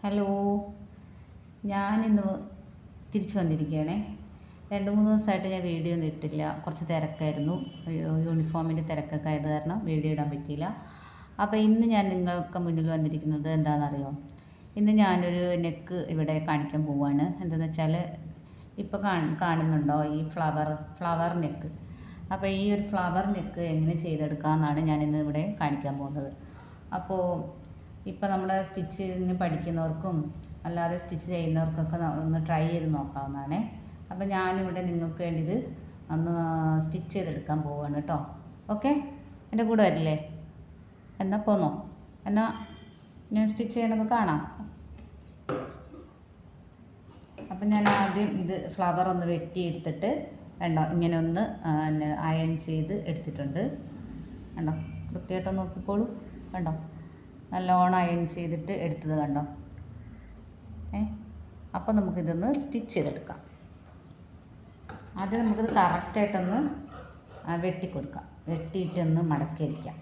Hello, ഞാനിന്ന് തിരിച്ചു വന്നിരിക്കുകയാണേ. 2-3 ദിവസമായിട്ട് ഞാൻ വീഡിയോ ഒന്നും ഇട്ടില്ല. കുറച്ച് തിരക്കായിരുന്നു. യൂണിഫോമിൻ്റെ തിരക്കൊക്കെ ആയത് കാരണം വീഡിയോ ഇടാൻ പറ്റിയില്ല. അപ്പോൾ ഇന്ന് ഞാൻ നിങ്ങൾക്ക് മുന്നിൽ വന്നിരിക്കുന്നത് എന്താണെന്നറിയോ? ഇന്ന് ഞാനൊരു നെക്ക് ഇവിടെ കാണിക്കാൻ പോവുകയാണ്. എന്താണെന്ന് വെച്ചാൽ ഇപ്പോൾ കാണുന്നുണ്ടോ ഈ ഫ്ലവർ നെക്ക്. അപ്പോൾ ഈ ഒരു ഫ്ലവർ നെക്ക് എങ്ങനെ ചെയ്തെടുക്കാമെന്നാണ് ഞാനിന്ന് ഇവിടെ കാണിക്കാൻ പോകുന്നത്. അപ്പോൾ ഇപ്പോൾ നമ്മുടെ സ്റ്റിച്ചിങ് പഠിക്കുന്നവർക്കും അല്ലാതെ സ്റ്റിച്ച് ചെയ്യുന്നവർക്കൊക്കെ ഒന്ന് ട്രൈ ചെയ്ത് നോക്കാവുന്നതാണേ. അപ്പോൾ ഞാനിവിടെ നിങ്ങൾക്ക് വേണ്ടി ഇത് ഒന്ന് സ്റ്റിച്ച് ചെയ്തെടുക്കാൻ പോവുകയാണ് കേട്ടോ. ഓക്കെ, എൻ്റെ കൂടെ വരില്ലേ? എന്നാൽ പോന്നോ? എന്നാൽ ഞാൻ സ്റ്റിച്ച് ചെയ്യണമെന്ന് കാണാം. അപ്പം ഞാൻ ആദ്യം ഇത് ഫ്ലവർ ഒന്ന് വെട്ടിയെടുത്തിട്ട് കണ്ടോ ഇങ്ങനെ ഒന്ന് അയൺ ചെയ്ത് എടുത്തിട്ടുണ്ട്. കണ്ടോ, കൃത്യമായിട്ടൊന്ന് നോക്കിക്കോളൂ. കണ്ടോ, നല്ലോണം അയൺ ചെയ്തിട്ട് എടുത്തത് കണ്ടോ. അപ്പോൾ നമുക്കിതൊന്ന് സ്റ്റിച്ച് ചെയ്തെടുക്കാം. ആദ്യം നമുക്കിത് കറക്റ്റായിട്ടൊന്ന് വെട്ടിക്കൊടുക്കാം. വെട്ടിയിട്ടൊന്ന് മടക്കിയടിക്കാം.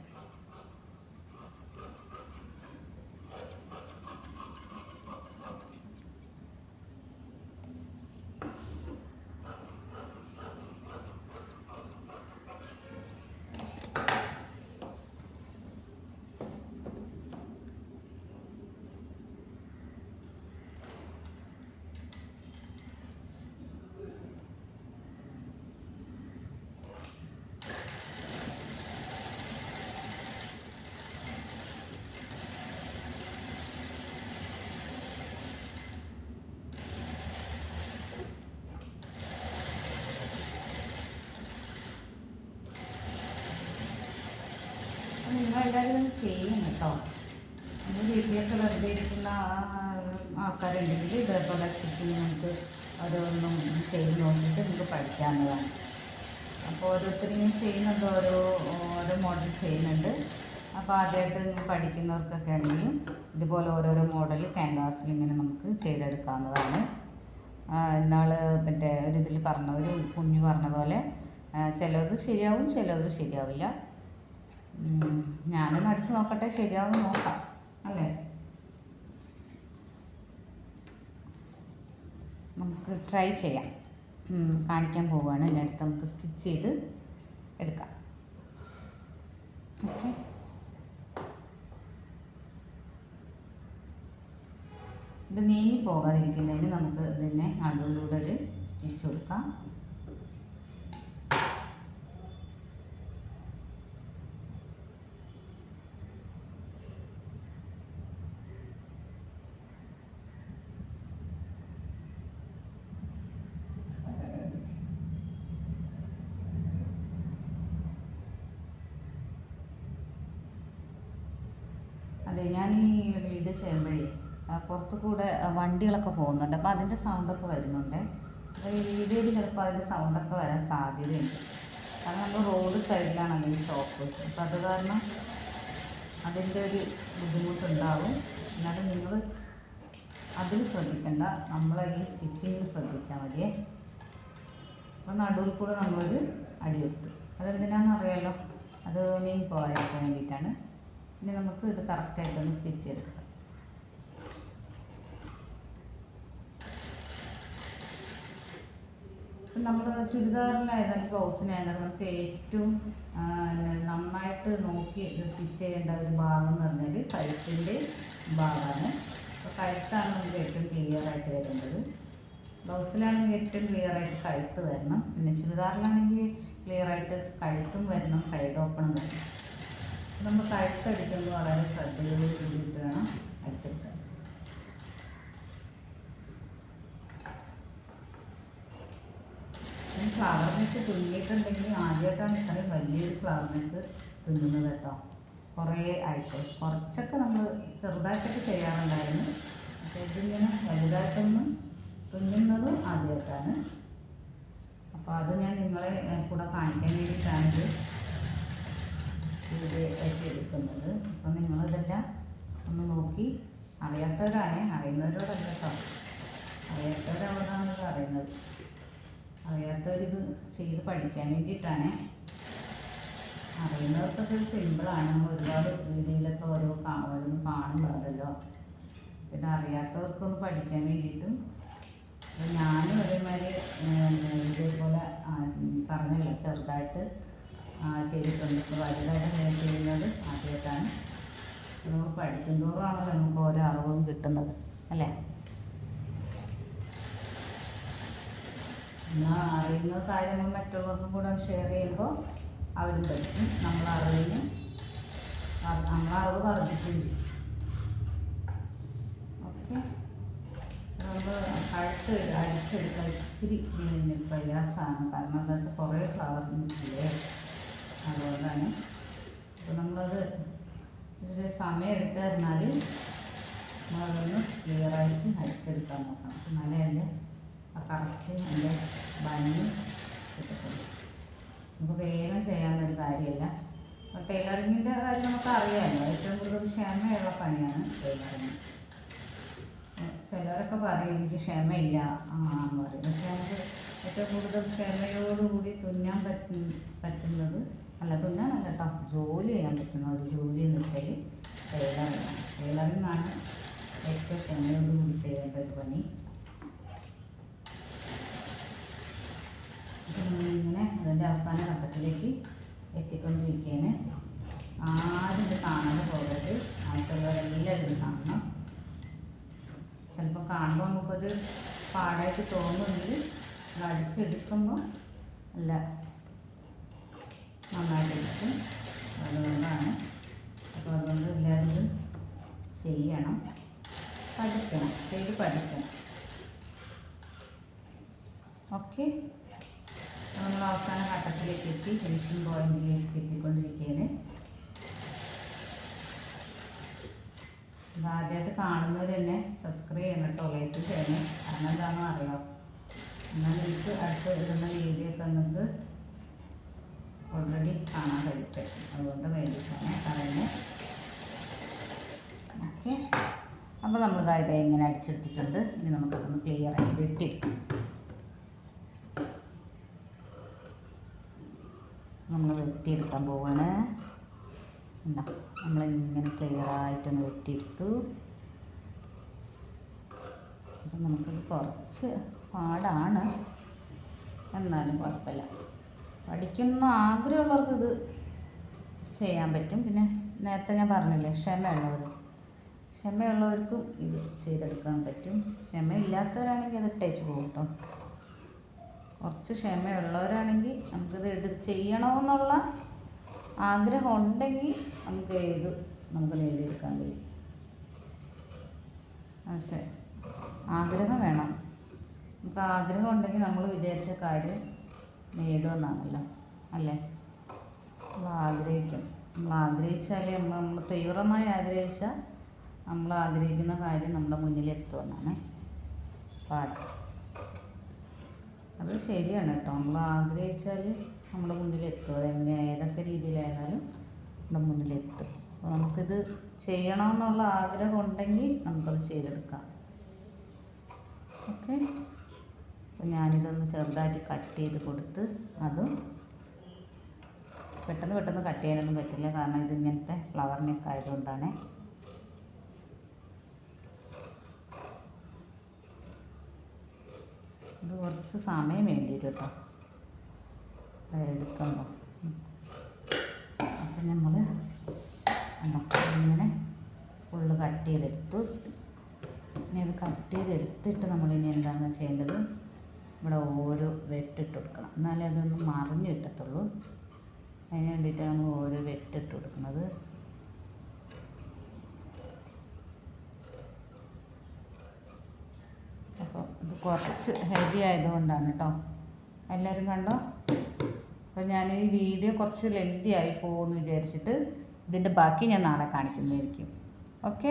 നിങ്ങളെല്ലാവരും ചെയ്യും കേട്ടോ. നമ്മൾ വീട്ടിലൊക്കെ വെറുതെ ഇരിക്കുന്ന ആൾക്കാരുണ്ടെങ്കിൽ ഇതേപോലെ സ്റ്റിച്ചിങ് നമുക്ക് ഓരോന്നും ചെയ്ത് നോക്കിയിട്ട് നമുക്ക് പഠിക്കാവുന്നതാണ്. അപ്പോൾ ഓരോരുത്തരും ചെയ്യുന്നുണ്ട്, ഓരോ മോഡൽ ചെയ്യുന്നുണ്ട്. അപ്പോൾ ആദ്യമായിട്ട് പഠിക്കുന്നവർക്കൊക്കെ ആണെങ്കിലും ഇതുപോലെ ഓരോരോ മോഡൽ ക്യാൻവാസിൽ ഇങ്ങനെ നമുക്ക് ചെയ്തെടുക്കാവുന്നതാണ്. ഇന്നാൾ മറ്റേ ഒരിതിൽ ഒരു കുഞ്ഞു പറഞ്ഞതുപോലെ ചിലത് ശരിയാവും, ചിലത് ശരിയാവില്ല. ഞാനൊന്ന് അടിച്ച് നോക്കട്ടെ, ശരിയാവും നോക്കാം അല്ലേ. നമുക്ക് ട്രൈ ചെയ്യാം. കാണിക്കാൻ പോവുകയാണ്. ഇതിനടുത്ത് നമുക്ക് സ്റ്റിച്ച് ചെയ്ത് എടുക്കാം. ഓക്കെ, ഇത് നീങ്ങി പോകാതിരിക്കുന്നതിന് നമുക്ക് ഇതിനെ നടുവിലൂടെ ഒരു സ്റ്റിച്ച് കൊടുക്കാം. അതെ, ഞാൻ ഈ വീഡിയോ ചെയ്യുമ്പോഴേ പുറത്തു കൂടെ വണ്ടികളൊക്കെ പോകുന്നുണ്ട്. അപ്പോൾ അതിൻ്റെ സൗണ്ടൊക്കെ വരുന്നുണ്ട്. അപ്പോൾ ഈ വീഡിയോയിൽ ചിലപ്പോൾ അതിൻ്റെ സൗണ്ടൊക്കെ വരാൻ സാധ്യതയുണ്ട്. കാരണം നമ്മൾ റോഡ് സൈഡിലാണ് ഈ ഷോപ്പ്. അപ്പോൾ അത് കാരണം അതിൻ്റെ ഒരു ബുദ്ധിമുട്ടുണ്ടാവും. എന്നാലും നിങ്ങൾ അതിൽ ശ്രദ്ധിക്കേണ്ട, നമ്മളെ ഈ സ്റ്റിച്ചിങ്ങിൽ ശ്രദ്ധിച്ചാൽ മതിയേ. അപ്പോൾ നടുവിൽ കൂടെ നമ്മളൊരു അടി കൊടുത്തു. അതെന്തിനാണെന്ന് അറിയാമല്ലോ, അത് നീങ്ങി പോകാതിരിക്കാൻ വേണ്ടിയിട്ടാണ്. ഇനി നമുക്ക് ഇത് കറക്റ്റായിട്ടൊന്ന് സ്റ്റിച്ച് ചെയ്തെടുക്കാം. നമ്മൾ ചുരിദാറിലായിരുന്നാലും ബ്ലൗസിനായിരുന്നാലും നമുക്ക് ഏറ്റവും നന്നായിട്ട് നോക്കി ഇത് സ്റ്റിച്ച് ചെയ്യേണ്ട ഒരു ഭാഗം എന്ന് പറഞ്ഞാൽ കഴുത്തിൻ്റെ ഭാഗമാണ്. അപ്പോൾ കഴുത്താണ് നമുക്ക് ഏറ്റവും ക്ലിയറായിട്ട് വരുന്നത്. ബ്ലൗസിലാണെങ്കിൽ ഏറ്റവും ക്ലിയറായിട്ട് കഴുത്ത് വരണം. പിന്നെ ചുരിദാറിലാണെങ്കിൽ ക്ലിയറായിട്ട് കഴുത്തും വരണം, സൈഡ് ഓപ്പണും വരണം. നമ്മൾ കഴുത്തടിക്കുമ്പോൾ വളരെ ശ്രദ്ധയോട് കൂടിയിട്ട് വേണം അടിച്ചെടുക്കാൻ. ഞാൻ ഫ്ലവർ നെക്ക് തുന്നിയിട്ടുണ്ടെങ്കിൽ ആദ്യമായിട്ടാണ് ഇത്രയും വലിയൊരു ഫ്ലവർ നെക്ക് തുന്നുന്നത് കേട്ടോ. കുറേ ആയിട്ട് കുറച്ചൊക്കെ നമ്മൾ ചെറുതായിട്ടൊക്കെ ചെയ്യാറുണ്ടായിരുന്നു. പക്ഷേ ഇതിങ്ങനെ വലുതായിട്ടൊന്നും തുന്നുന്നതും ആദ്യമായിട്ടാണ്. അപ്പോൾ അത് ഞാൻ നിങ്ങളെ കൂടെ കാണിക്കാൻ വേണ്ടിയിട്ടാണിത് ഇത് എടുക്കുന്നത്. അപ്പോൾ നിങ്ങളിതെല്ലാം ഒന്ന് നോക്കി, അറിയാത്തവരാണേ, അറിയുന്നവരോടല്ല കേട്ടോ, അറിയാത്തവരവിടാണ് ഇത് അറിയുന്നത്. അറിയാത്തവരിത് ചെയ്ത് പഠിക്കാൻ വേണ്ടിയിട്ടാണേ. അറിയുന്നവർക്കൊക്കെ സിമ്പിളാണ്. നമ്മൾ ഒരുപാട് വീഡിയോയിലൊക്കെ ഓരോന്ന് കാണുന്നുണ്ടല്ലോ. ഇത് അറിയാത്തവർക്കൊന്ന് പഠിക്കാൻ വേണ്ടിയിട്ടും ഞാനും അതേമാതിരി ഇതേപോലെ പറഞ്ഞില്ല ചെറുതായിട്ട് ചെയ്തിട്ടുണ്ട്. ഇപ്പോൾ വലുതായിട്ട് ഞാൻ ചെയ്യുന്നത് ആദ്യമായിട്ടാണ്. നമ്മൾ പഠിക്കും തോറുമാണല്ലോ നമുക്ക് ഓരോ അറിവും കിട്ടുന്നത് അല്ലേ. എന്നാൽ അറിയുന്ന കാര്യങ്ങൾ മറ്റുള്ളവർക്കും കൂടെ ഷെയർ ചെയ്യുമ്പോൾ അവരും പഠിക്കും. നമ്മളറിവ് വർദ്ധിക്കുകയും ചെയ്യും. ഓക്കെ, നമ്മൾ കഴുത്ത് അടിച്ചെടുക്കാൻ ഇച്ചിരി പ്രയാസമാണ്. കാരണം എന്താ വെച്ചാൽ കുറേ ഫ്ലവറില്ലേ, അതുകൊണ്ടാണ്. അപ്പോൾ നമ്മളത് ഇതിൽ സമയം എടുത്തിരുന്നാൽ നമ്മളതൊന്ന് ക്ലിയറായിട്ട് അടിച്ചെടുക്കാൻ നോക്കണം. എന്നാലേ അതിൻ്റെ കറക്റ്റ് അതിൻ്റെ ഭംഗി കിട്ടത്തുള്ളൂ. നമുക്ക് വേഗം ചെയ്യാവുന്നൊരു കാര്യമല്ല. അപ്പോൾ ടൈലറിങ്ങിൻ്റെ കാര്യം നമുക്ക് അറിയാമല്ലോ, ഏറ്റവും കൂടുതൽ ക്ഷമയുള്ള പണിയാണ് ടൈലറിങ്. ചിലരൊക്കെ പറയും എനിക്ക് ക്ഷമയില്ല എന്ന് പറയും. പക്ഷേ നമുക്ക് ഏറ്റവും കൂടുതൽ ക്ഷമയോടുകൂടി തുന്നാൻ പറ്റുന്നത് തുന്നാനല്ല കേട്ടോ, ജോലി ചെയ്യാൻ പറ്റുന്ന ഒരു ജോലി എന്ന് വെച്ചാൽ ടൈലറിങ്ങാണ്. ടൈലറിങ്ങാണ് ഏറ്റവും ക്ഷമയോടുകൂടി ചെയ്യേണ്ട ഒരു പണി. ഇങ്ങനെ അതിൻ്റെ അവസാന ഘട്ടത്തിലേക്ക് എത്തിക്കൊണ്ടിരിക്കുകയാണ്. ആരും ഇത് കാണാതെ പോകരുത്, ആവശ്യമുള്ളവരെല്ലാവരും ഇത് കാണണം. ചിലപ്പോൾ കാണുമ്പോൾ നമുക്കൊരു പാടായിട്ട് തോന്നുമെങ്കിൽ അത് അടിച്ചെടുക്കുമ്പോൾ അല്ല നന്നായിട്ടിരിക്കും. അതുകൊണ്ടാണ്. അപ്പോൾ അതുകൊണ്ട് എല്ലാവരും ഇത് ചെയ്യണം, പഠിക്കണം, ചെയ്ത് പഠിക്കണം. ഓക്കെ, നമ്മൾ അവസാന ഘട്ടത്തിലേക്ക് എത്തി, ഫിനിഷിംഗ് പോയിന്റിലേക്ക് എത്തിക്കൊണ്ടിരിക്കുകയാണ്. ആദ്യമായിട്ട് കാണുന്നവർ തന്നെ സബ്സ്ക്രൈബ് ചെയ്യണം കേട്ടോ, ലൈക്ക് ചെയ്യണേ. കാരണം എന്താണെന്ന് അറിയാം, എന്നാൽ എനിക്ക് അടുത്ത് ഇടുന്ന വീഡിയോ ഒക്കെ നിങ്ങൾക്ക് ഓൾറെഡി കാണാൻ കഴിയും. അതുകൊണ്ട് വേണ്ടിയിട്ടാണ് പറയുന്നത്. ഓക്കെ, അപ്പോൾ നമ്മളിതായിട്ട് ഇങ്ങനെ അടിച്ചെടുത്തിട്ടുണ്ട്. ഇനി നമുക്കതൊന്ന് ക്ലിയറായിട്ട് വെട്ടിയെടുക്കാം. നമ്മൾ വെട്ടിയെടുക്കാൻ പോവാണ്. നമ്മളിങ്ങനെ ക്ലിയറായിട്ടൊന്ന് വെട്ടിയെടുത്തു. അപ്പം നമുക്കിത് കുറച്ച് പാടാണ്, എന്നാലും കുഴപ്പമില്ല. പഠിക്കുന്ന ആഗ്രഹമുള്ളവർക്ക് ഇത് ചെയ്യാൻ പറ്റും. പിന്നെ നേരത്തെ ഞാൻ പറഞ്ഞില്ലേ, ക്ഷമയുള്ളവർക്കും ഇത് ചെയ്തെടുക്കാൻ പറ്റും. ക്ഷമയില്ലാത്തവരാണെങ്കിൽ അത് ഇട്ടേച്ച് പോകും കേട്ടോ. കുറച്ച് ക്ഷമയുള്ളവരാണെങ്കിൽ നമുക്കിത് ചെയ്യണമെന്നുള്ള ആഗ്രഹം ഉണ്ടെങ്കിൽ നമുക്ക് നേടിയെടുക്കാൻ കഴിയും. പക്ഷേ ആഗ്രഹം വേണം. നമുക്ക് ആഗ്രഹം ഉണ്ടെങ്കിൽ നമ്മൾ വിചാരിച്ച കാര്യം നേടുമെന്നാണല്ലോ അല്ലേ. നമ്മൾ ആഗ്രഹിച്ചാലേ നമ്മൾ തീവ്രമായി ആഗ്രഹിച്ചാൽ നമ്മൾ ആഗ്രഹിക്കുന്ന കാര്യം നമ്മുടെ മുന്നിലെത്തുമെന്നാണ് പാഠം. അത് ശരിയാണ് കേട്ടോ. നമ്മൾ ആഗ്രഹിച്ചാൽ നമ്മുടെ മുന്നിലെത്തും. ഏതൊക്കെ രീതിയിലായാലും നമ്മുടെ മുന്നിലെത്തും. അപ്പോൾ നമുക്കിത് ചെയ്യണമെന്നുള്ള ആഗ്രഹം ഉണ്ടെങ്കിൽ നമുക്കത് ചെയ്തെടുക്കാം. ഓക്കെ, അപ്പോൾ ഞാനിതൊന്ന് ചെറുതായിട്ട് കട്ട് ചെയ്ത് കൊടുത്ത്, അതും പെട്ടെന്ന് കട്ട് ചെയ്യാനൊന്നും പറ്റില്ല, കാരണം ഇതിങ്ങനത്തെ ഫ്ലവർ നെക്ക് ആയതുകൊണ്ടാണ്. ഇത് കുറച്ച് സമയം വേണ്ടി വരും കേട്ടോ എടുക്കുമ്പോൾ. അപ്പം നമ്മൾ ഇങ്ങനെ ഫുള്ള് കട്ട് ചെയ്തെടുത്തു. ഇനി അത് കട്ട് ചെയ്തെടുത്തിട്ട് നമ്മളിനി എന്താണെന്ന് ചെയ്യേണ്ടത്, ഇവിടെ ഓരോ വെട്ടിട്ട് കൊടുക്കണം. എന്നാലേ അതൊന്ന് മറിഞ്ഞ് കിട്ടത്തുള്ളൂ. അതിന് വേണ്ടിയിട്ടാണ് നമ്മൾ ഓരോ വെട്ടിട്ട് കൊടുക്കുന്നത്. അപ്പോൾ ഇത് കുറച്ച് ഹെവി ആയതുകൊണ്ടാണ് കേട്ടോ. എല്ലാവരും കണ്ടോ. അപ്പോൾ ഞാൻ ഈ വീഡിയോ കുറച്ച് ലെങ്തി ആയി പോകുമെന്ന് വിചാരിച്ചിട്ട് ഇതിൻ്റെ ബാക്കി ഞാൻ നാളെ കാണിക്കുന്നതായിരിക്കും. ഓക്കെ.